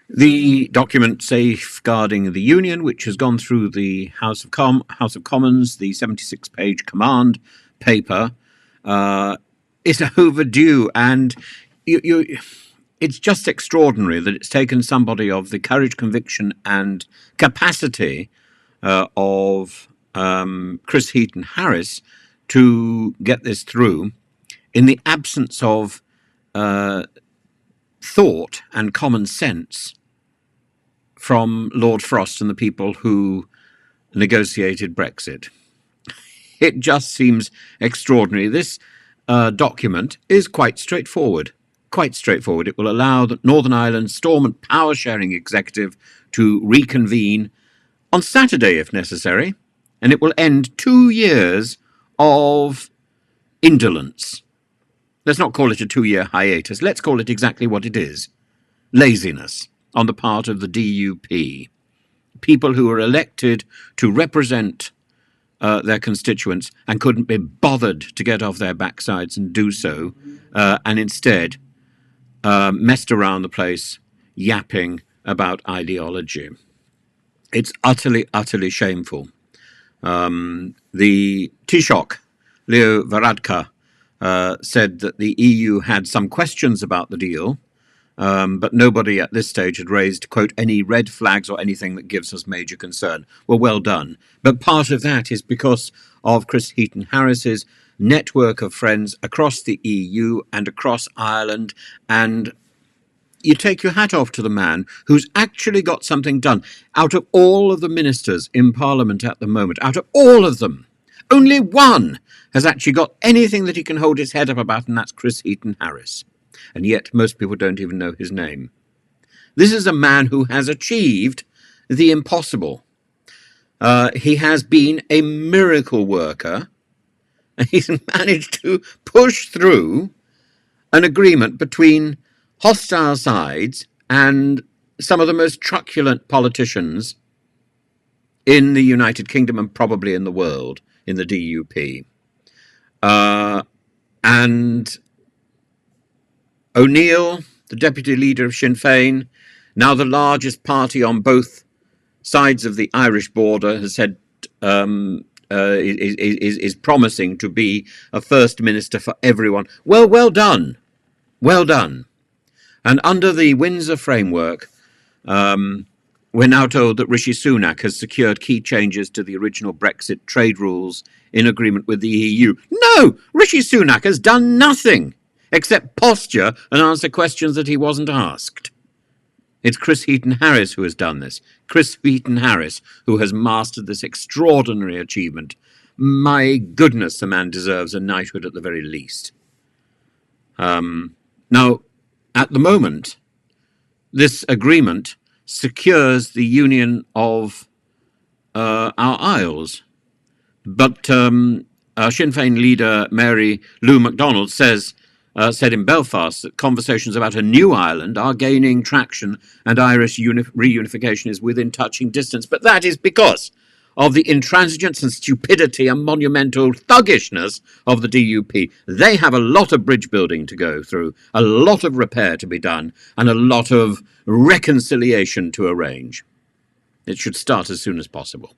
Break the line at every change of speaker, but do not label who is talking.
The document safeguarding the Union, which has gone through the House of Commons, the 76-page command paper, is overdue, and it's just extraordinary that it's taken somebody of the courage, conviction, and capacity of Chris Heaton Harris to get this through in the absence of thought and common sense from Lord Frost and the people who negotiated Brexit. It just seems extraordinary. This document is quite straightforward. Quite straightforward. It will allow the Northern Ireland Stormont Power Sharing Executive to reconvene on Saturday if necessary, and it will end 2 years of indolence. Let's not call it a 2-year hiatus. Let's call it exactly what it is. Laziness on the part of the DUP. People who were elected to represent their constituents and couldn't be bothered to get off their backsides and do so, and instead messed around the place yapping about ideology. It's utterly, utterly shameful. The Taoiseach, Leo Varadkar, said that the EU had some questions about the deal, but nobody at this stage had raised, quote, any red flags or anything that gives us major concern. Well done. But part of that is because of Chris Heaton Harris's network of friends across the EU and across Ireland, and you take your hat off to the man who's actually got something done. Out of all of the ministers in Parliament at the moment, out of all of them, only one has actually got anything that he can hold his head up about, and that's Chris Heaton Harris. And yet most people don't even know his name. This is a man who has achieved the impossible. He has been a miracle worker, and he's managed to push through an agreement between hostile sides and some of the most truculent politicians in the United Kingdom and probably in the world, in the DUP. And O'Neill, the deputy leader of Sinn Féin, now the largest party on both sides of the Irish border, has said is promising to be a first minister for everyone. Well done. Well done. And under the Windsor framework, we're now told that Rishi Sunak has secured key changes to the original Brexit trade rules in agreement with the EU. No! Rishi Sunak has done nothing except posture and answer questions that he wasn't asked. It's Chris Heaton Harris who has done this. Chris Heaton Harris, who has mastered this extraordinary achievement. My goodness, the man deserves a knighthood at the very least. Now, at the moment, this agreement secures the union of our Isles. But Sinn Féin leader Mary Lou MacDonald said in Belfast that conversations about a new Ireland are gaining traction and Irish reunification is within touching distance. But that is because of the intransigence and stupidity and monumental thuggishness of the DUP. They have a lot of bridge building to go through, a lot of repair to be done, and a lot of reconciliation to arrange. It should start as soon as possible.